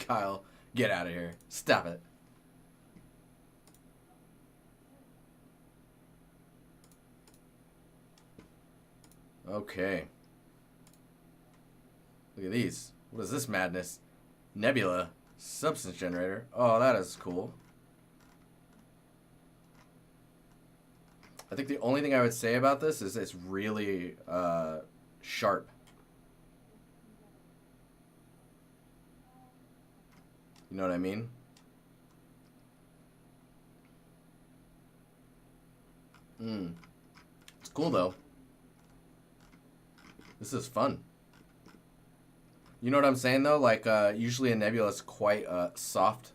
Kyle, get out of here. Stop it. Okay. Look at these. What is this madness? Nebula. Substance generator. Oh, that is cool. I think the only thing I would say about this is it's really sharp. You know what I mean? It's cool though. This is fun. You know what I'm saying though? Like usually a nebula is quite soft.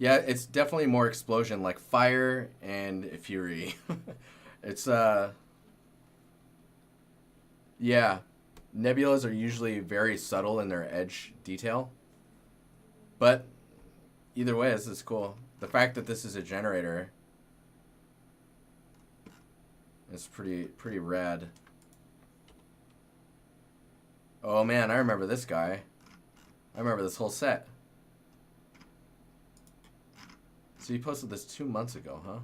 Yeah, it's definitely more explosion, like fire and fury. It's yeah. Nebulas are usually very subtle in their edge detail. But either way, this is cool. The fact that this is a generator is pretty rad. Oh man, I remember this guy. I remember this whole set. So you posted this 2 months ago, huh?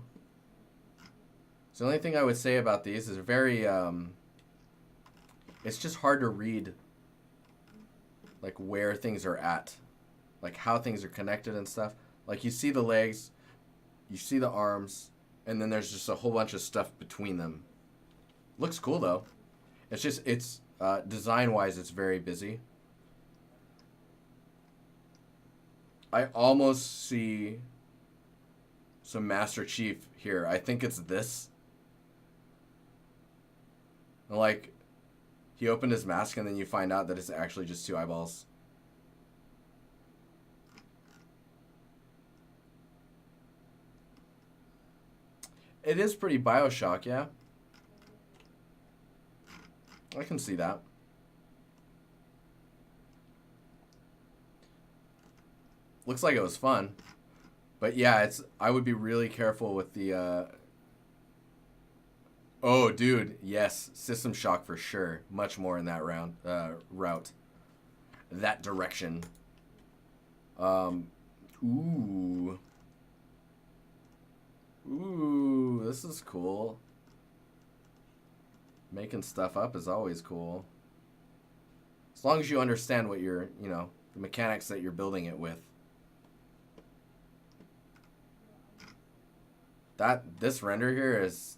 So the only thing I would say about these is very it's just hard to read like where things are at. Like how things are connected and stuff. Like you see the legs, you see the arms, and then there's just a whole bunch of stuff between them. Looks cool though. It's just, it's design-wise, it's very busy. I almost see some Master Chief here. I think it's this. Like, he opened his mask and then you find out that it's actually just 2 eyeballs. It is pretty Bioshock, yeah. I can see that. Looks like it was fun. But yeah, it's, I would be really careful with the oh dude, yes, System Shock for sure. Much more in that route. That direction. Ooh. Ooh, this is cool. Making stuff up is always cool. As long as you understand what you're, you know, the mechanics that you're building it with. This render here is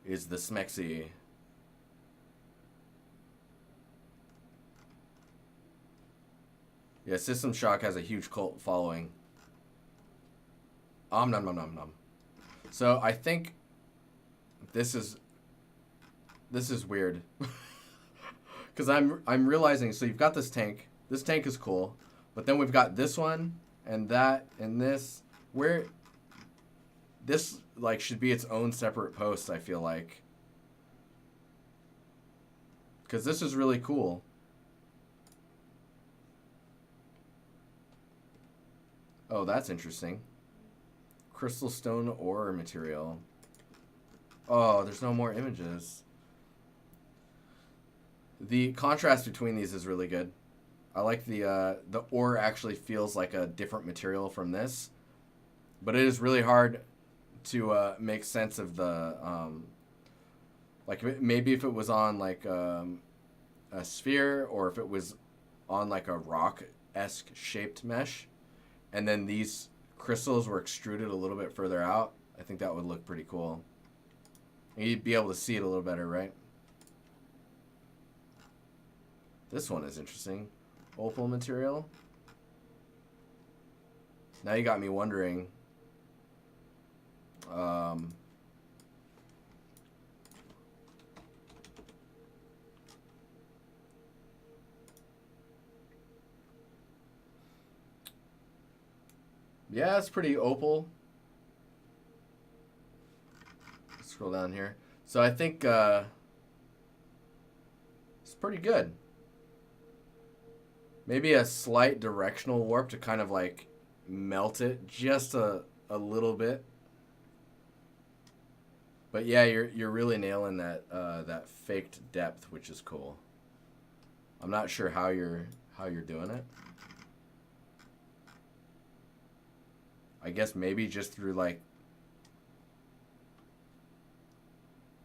the smexy. Yeah, System Shock has a huge cult following. Nom nom nom nom. So I think this is weird. Cuz I'm realizing, so you've got this tank. This tank is cool, but then we've got this one and that and this, where this like should be its own separate post, I feel like. Cuz this is really cool. Oh, that's interesting. Crystal stone ore material. Oh, there's no more images. The contrast between these is really good. I like the ore actually feels like a different material from this, but it is really hard to make sense of the like maybe if it was on like a sphere, or if it was on like a rock-esque shaped mesh, and then these crystals were extruded a little bit further out, I think that would look pretty cool. And you'd be able to see it a little better, right? This one is interesting. Opal material. Now you got me wondering. Yeah, it's pretty opal. Scroll down here. So I think it's pretty good. Maybe a slight directional warp to kind of like melt it just a little bit. But yeah, you're really nailing that that faked depth, which is cool. I'm not sure how you're how you're doing it. I guess maybe just through like,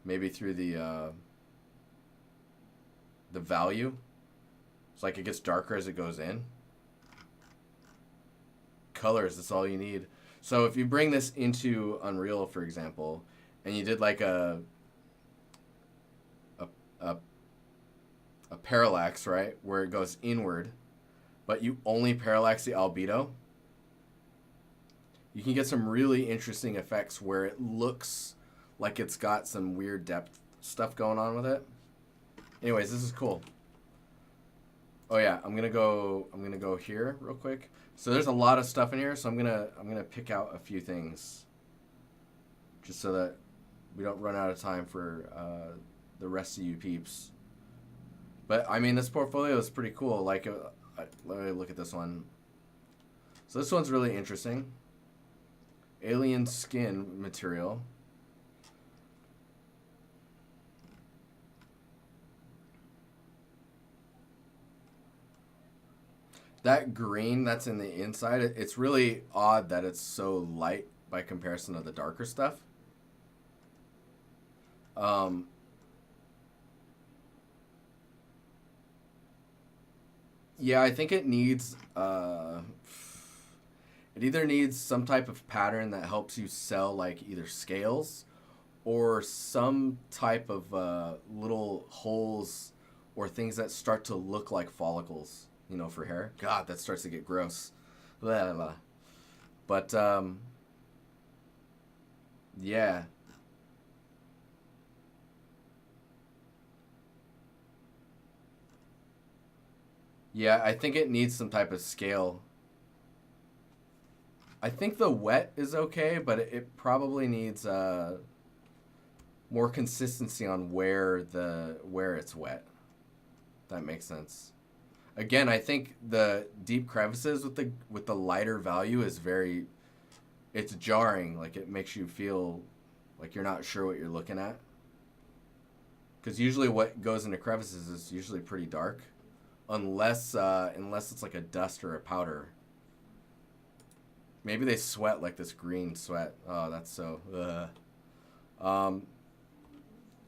maybe through the value. It's like it gets darker as it goes in. Colors, that's all you need. So if you bring this into Unreal, for example, and you did like a parallax, right, where it goes inward, but you only parallax the albedo, you can get some really interesting effects where it looks like it's got some weird depth stuff going on with it. Anyways, this is cool. Oh yeah, I'm gonna go here real quick. So there's a lot of stuff in here, so I'm gonna pick out a few things, just so that we don't run out of time for the rest of you peeps. But I mean, this portfolio is pretty cool. Like, let me look at this one. So this one's really interesting. Alien skin material. That green that's in the inside, it's really odd that it's so light by comparison to the darker stuff. Yeah, I think it needs, it either needs some type of pattern that helps you sell like either scales or some type of little holes or things that start to look like follicles, you know, for hair. God, that starts to get gross. Blah, blah, blah. But, yeah. Yeah, I think it needs some type of scale. I think the wet is okay, but it probably needs more consistency on where it's wet. That makes sense. Again, I think the deep crevices with the lighter value is it's jarring. Like, it makes you feel like you're not sure what you're looking at. Because usually what goes into crevices is usually pretty dark. Unless it's like a dust or a powder. Maybe they sweat like this green sweat. Oh, that's so...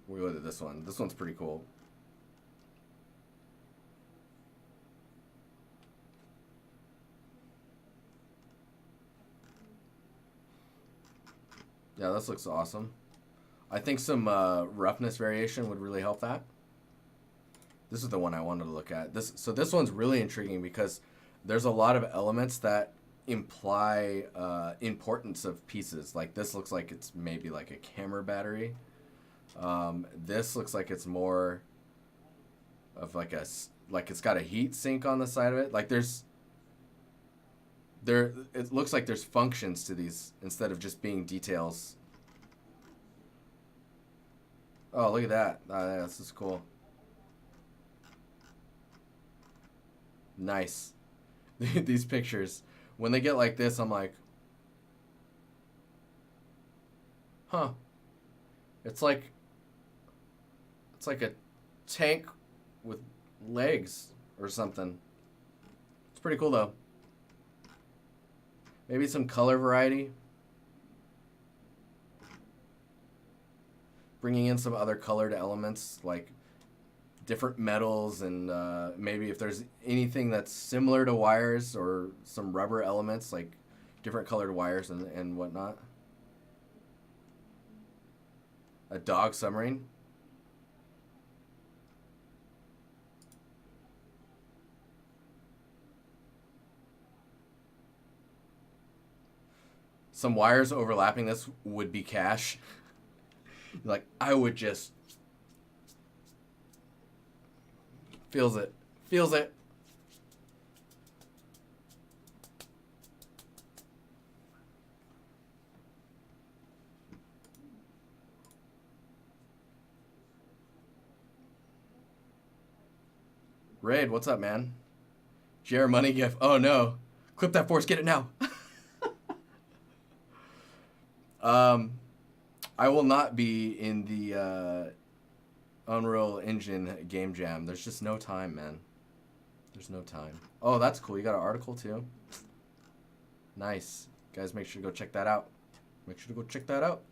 We'll go to this one. This one's pretty cool. Yeah, this looks awesome. I think some roughness variation would really help that. This is the one I wanted to look at. So this one's really intriguing because there's a lot of elements that imply importance of pieces. Like, this looks like it's maybe like a camera battery. This looks like it's more of like it's got a heat sink on the side of it. Like, it looks like there's functions to these instead of just being details. Oh, look at that. Yeah, this is cool. Nice. These pictures, when they get like this, I'm like, huh. It's like a tank with legs or something. It's pretty cool though. Maybe some color variety. Bringing in some other colored elements like different metals and maybe if there's anything that's similar to wires or some rubber elements like different colored wires and whatnot. A dog submarine. Some wires overlapping this would be cash. Like, I would just... Feels it. Feels it. Raid, what's up, man? JR money gift. Oh, no. Clip that force. Get it now. I will not be in the Unreal Engine game jam. There's just no time, man. There's no time. Oh, that's cool. You got an article too. Nice. Guys, make sure to go check that out. Make sure to go check that out.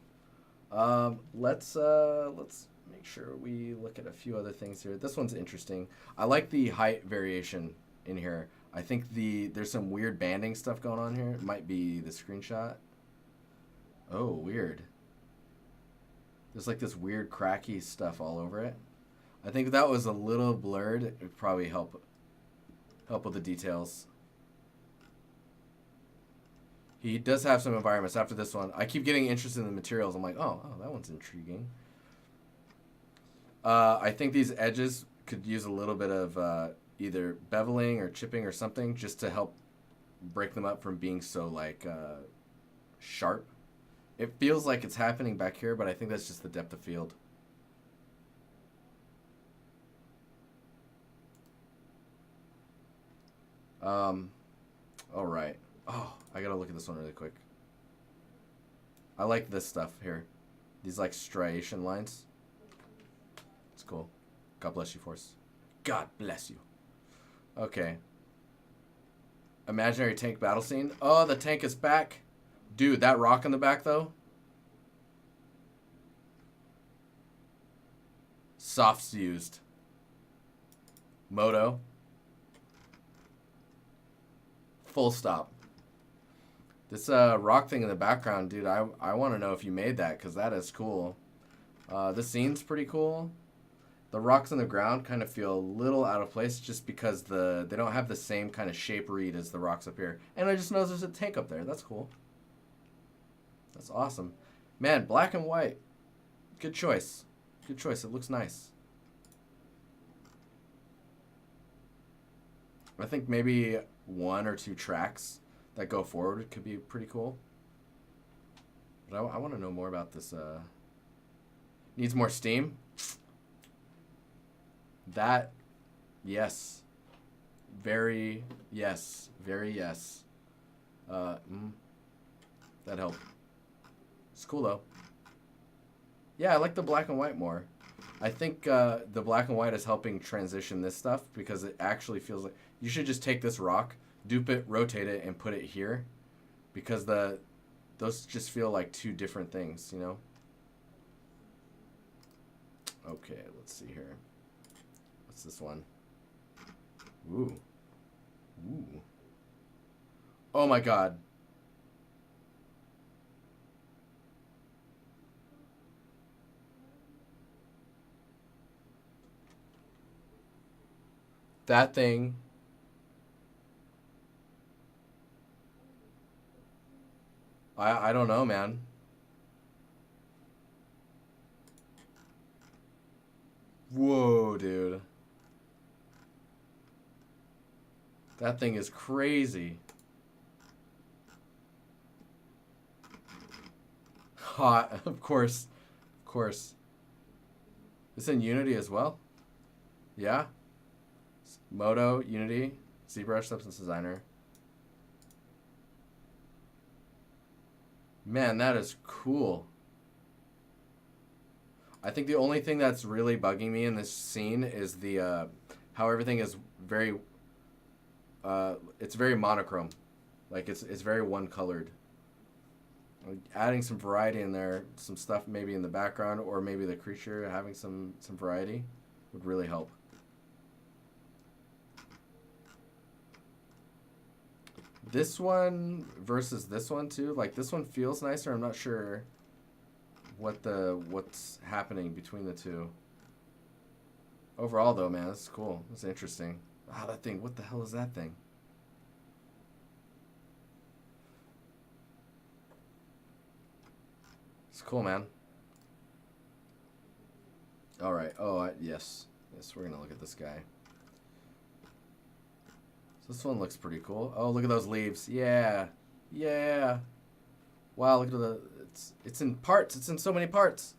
Let's make sure we look at a few other things here. This one's interesting. I like the height variation in here. I think there's some weird banding stuff going on here. It might be the screenshot. Oh, weird. There's like this weird cracky stuff all over it. I think if that was a little blurred, it would probably help with the details. He does have some environments after this one. I keep getting interested in the materials. I'm like, oh, that one's intriguing. I think these edges could use a little bit of either beveling or chipping or something just to help break them up from being so like sharp. It feels like it's happening back here, but I think that's just the depth of field. All right. Oh, I gotta look at this one really quick. I like this stuff here. These like striation lines. It's cool. God bless you, Force. God bless you. Okay. Imaginary tank battle scene. Oh, the tank is back. Dude, that rock in the back, though. Softs used. Moto. Full stop. This rock thing in the background, dude, I want to know if you made that, because that is cool. The scene's pretty cool. The rocks on the ground kind of feel a little out of place just because they don't have the same kind of shape read as the rocks up here. And I just noticed there's a tank up there. That's cool. That's awesome. Man, black and white. Good choice. Good choice. It looks nice. I think maybe 1 or 2 tracks that go forward could be pretty cool. But I want to know more about this. Needs more steam. That, yes. Very yes. Very yes. That helped. It's cool though. Yeah, I like the black and white more. I think the black and white is helping transition this stuff because it actually feels like you should just take this rock, dupe it, rotate it, and put it here, because those just feel like 2 different things, you know? Okay, let's see here. What's this one? Ooh. Ooh. Oh my god. That thing. I don't know, man. Whoa, dude. That thing is crazy. Hot, of course. Of course. It's in Unity as well? Yeah? Moto, Unity, ZBrush, Substance Designer. Man, that is cool. I think the only thing that's really bugging me in this scene is the how everything is very it's very monochrome. Like it's very one colored. Adding some variety in there, some stuff maybe in the background or maybe the creature having some variety would really help. This one versus this one too, like this one feels nicer. I'm not sure what's happening between the two. Overall though, man, this is cool. It's interesting. Wow, that thing, what the hell is that thing? It's cool, man. All right. Oh, yes. Yes, we're going to look at this guy. This one looks pretty cool. Oh, look at those leaves. Yeah. Yeah. Wow, look at it's in parts. It's in so many parts.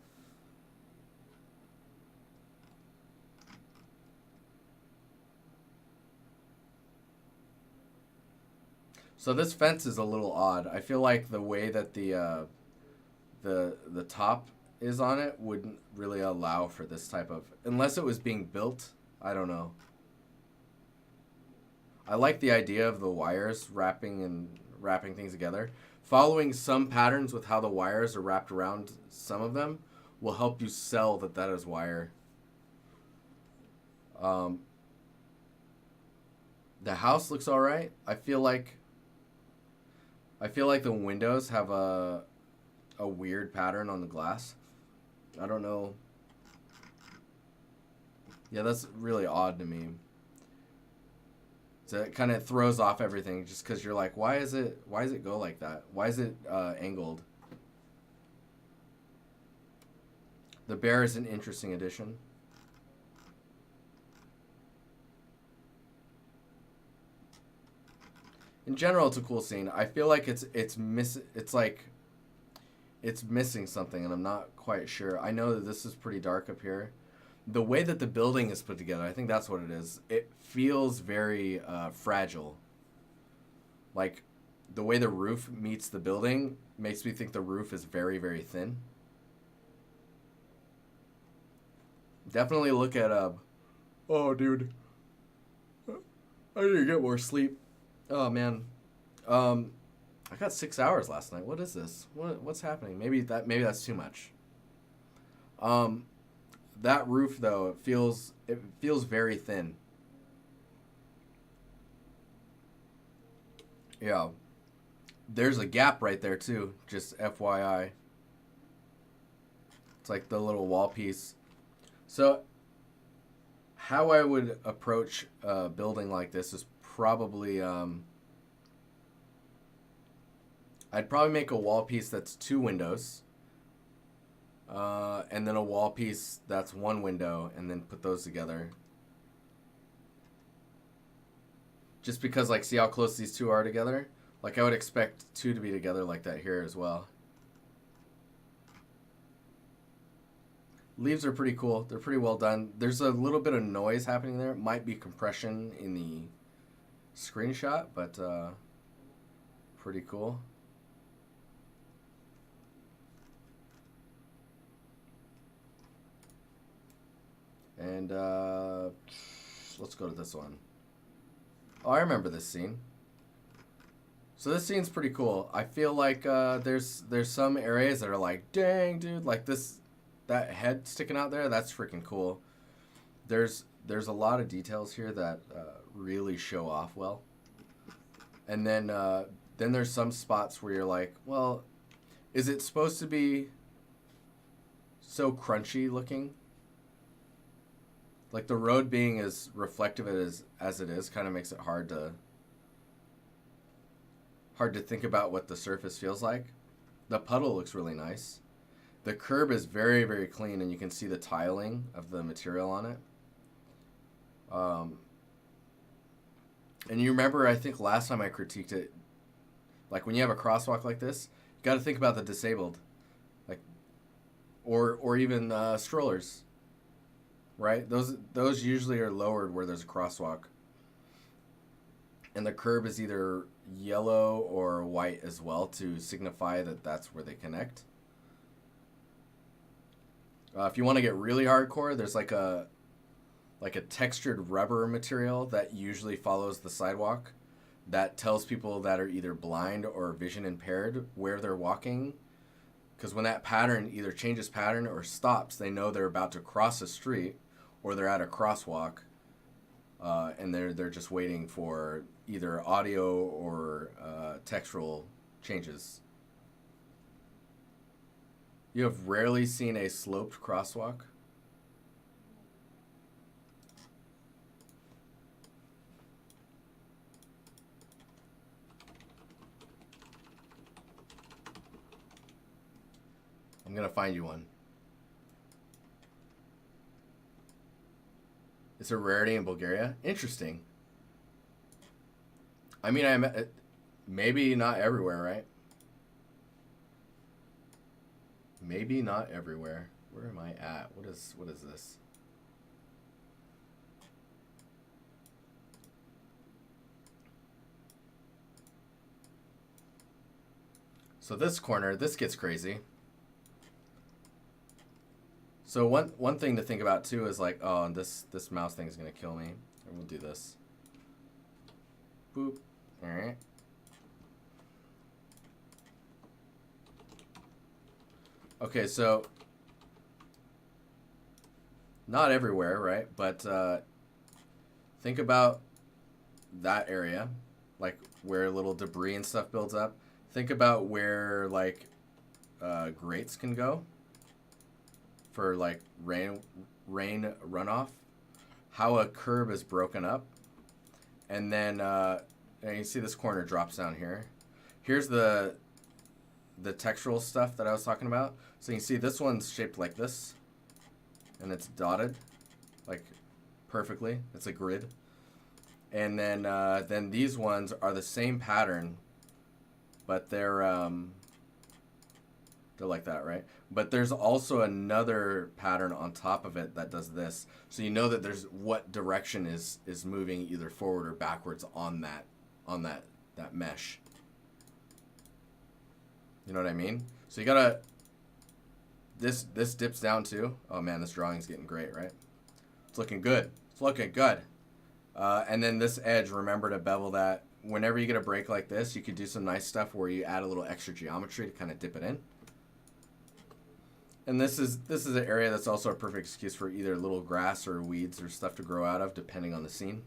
So this fence is a little odd. I feel like the way that the top is on it wouldn't really allow for this type of, unless it was being built. I don't know. I like the idea of the wires wrapping things together. Following some patterns with how the wires are wrapped around some of them will help you sell that that is wire. The house looks all right. I feel like the windows have a weird pattern on the glass. I don't know. Yeah, that's really odd to me. So it kind of throws off everything just because you're like, why does it go like that? Why is it angled? The bear is an interesting addition. In general, it's a cool scene. I feel like it's missing something, and I'm not quite sure. I know that this is pretty dark up here. The way that the building is put together, I think that's what it is. It feels very fragile. Like, the way the roof meets the building makes me think the roof is very, very thin. Definitely look at oh, dude, I need to get more sleep. Oh man, I got 6 hours last night. What is this? What's happening? Maybe that's too much. That roof though, it feels very thin. Yeah, there's a gap right there too. Just FYI, it's like the little wall piece. So, how I would approach a building like this is probably I'd probably make a wall piece that's 2 windows, and then a wall piece that's 1 window, and then put those together. Just because, like, see how close these 2 are together? Like, I would expect 2 to be together like that here as well. Leaves are pretty cool. They're pretty well done. There's a little bit of noise happening there. It might be compression in the screenshot, but pretty cool. And let's go to this one. Oh, I remember this scene. So this scene's pretty cool. I feel like there's some areas that are like, dang, dude, like that head sticking out there, that's freaking cool. There's a lot of details here that really show off well. And then there's some spots where you're like, well, is it supposed to be so crunchy looking? Like the road being as reflective as it is kind of makes it hard to think about what the surface feels like. The puddle looks really nice. The curb is very, very clean, and you can see the tiling of the material on it. And you remember, I think last time I critiqued it, like when you have a crosswalk like this, you got to think about the disabled, like, or even strollers, right? Those usually are lowered where there's a crosswalk, and the curb is either yellow or white as well to signify that that's where they connect. If you want to get really hardcore, there's like a textured rubber material that usually follows the sidewalk that tells people that are either blind or vision impaired where they're walking. Because when that pattern either changes pattern or stops, they know they're about to cross a street or they're at a crosswalk, and they're just waiting for either audio or textural changes. You have rarely seen a sloped crosswalk. I'm going to find you one. It's a rarity in Bulgaria. Interesting. I mean, maybe not everywhere, right? Maybe not everywhere. Where am I at? What is this? So this corner, this gets crazy. So one thing to think about too is like, oh, and this mouse thing is gonna kill me. And we'll do this. Boop. All right. Okay, so not everywhere, right? But think about that area, like where little debris and stuff builds up. Think about where like grates can go for like rain runoff. How a curb is broken up, and then and you see this corner drops down here. Here's the textural stuff that I was talking about. So you can see this one's shaped like this, and it's dotted, like perfectly. It's a grid. And then these ones are the same pattern, but they're like that, right? But there's also another pattern on top of it that does this. So you know that there's what direction is moving either forward or backwards on that mesh. You know what I mean? So you gotta, this dips down too. Oh man, this drawing's getting great, right? It's looking good. It's looking good. And then this edge, remember to bevel that. Whenever you get a break like this, you could do some nice stuff where you add a little extra geometry to kind of dip it in. And this is an area that's also a perfect excuse for either little grass or weeds or stuff to grow out of, depending on the scene.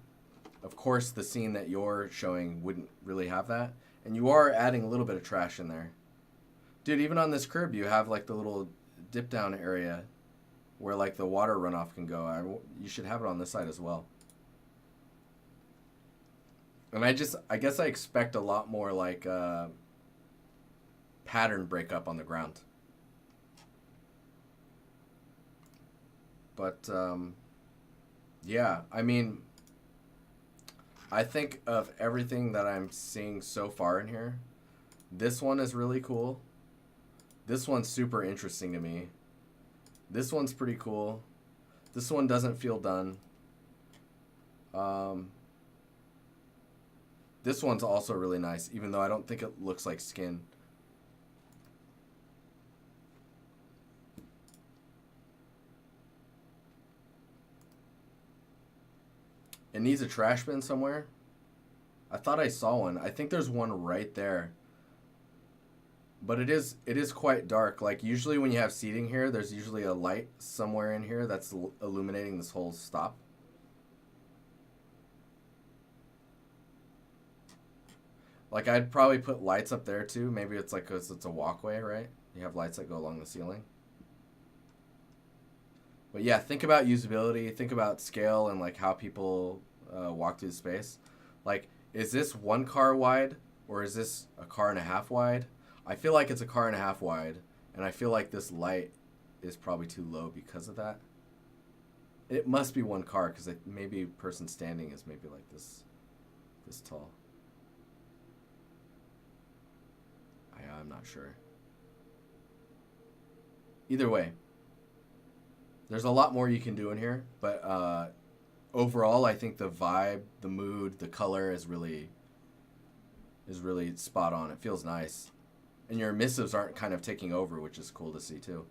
Of course, the scene that you're showing wouldn't really have that. And you are adding a little bit of trash in there. Dude, even on this curb, you have like the little dip down area where like the water runoff can go. You should have it on this side as well. And I guess I expect a lot more like pattern breakup on the ground. But yeah, I mean, I think of everything that I'm seeing so far in here, this one is really cool. This one's super interesting to me. This one's pretty cool. This one doesn't feel done. This one's also really nice, even though I don't think it looks like skin. It needs a trash bin somewhere. I thought I saw one. I think there's one right there. But it is quite dark. Like usually when you have seating here, there's usually a light somewhere in here that's illuminating this whole stop. Like I'd probably put lights up there too. Maybe it's like 'cause it's a walkway, right? You have lights that go along the ceiling. But yeah, think about usability. Think about scale and like how people walk through the space. Like, is this one car wide or is this a car and a half wide? I feel like it's a car and a half wide, and I feel like this light is probably too low because of that. It must be one car because maybe a person standing is maybe like this tall. I'm not sure. Either way, there's a lot more you can do in here, but overall, I think the vibe, the mood, the color is really spot on. It feels nice. And your emissives aren't kind of taking over, which is cool to see too.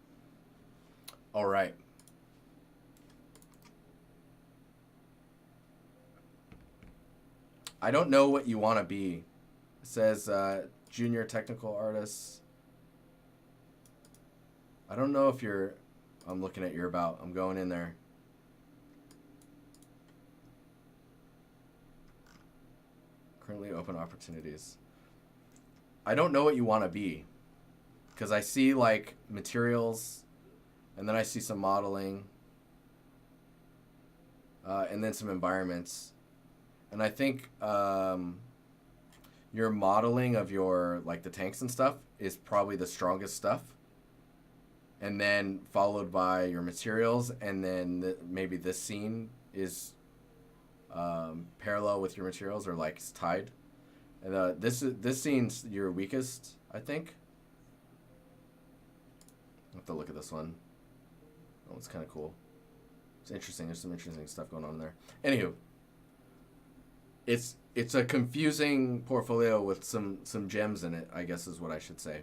All right. I don't know what you want to be. It says junior technical artist. I don't know if you're... I'm looking at your about. I'm going in there. Currently open opportunities. I don't know what you want to be. Because I see like materials, and then I see some modeling, and then some environments. And I think your modeling of your, like the tanks and stuff is probably the strongest stuff. And then followed by your materials, and then maybe this scene is parallel with your materials or like it's tied. And this scene's your weakest, I think. I'll have to look at this one. Oh, it's kind of cool. It's interesting. There's some interesting stuff going on there. Anywho, it's a confusing portfolio with some gems in it, I guess is what I should say.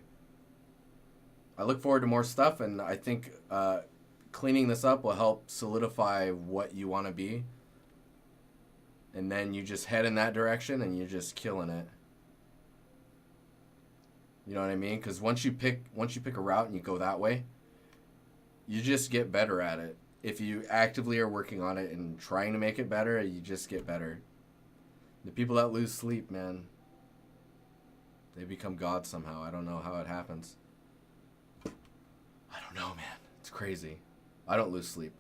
I look forward to more stuff, and I think cleaning this up will help solidify what you want to be. and then you just head in that direction and you're just killing it. You know what I mean? Because once you pick a route and you go that way, you just get better at it. If you actively are working on it and trying to make it better, you just get better. The people that lose sleep, man, they become gods somehow. I don't know how it happens. I don't know, man. It's crazy. I don't lose sleep.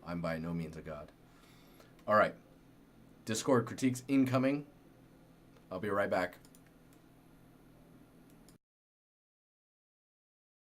I'm by no means a god. All right. Discord critiques incoming. I'll be right back.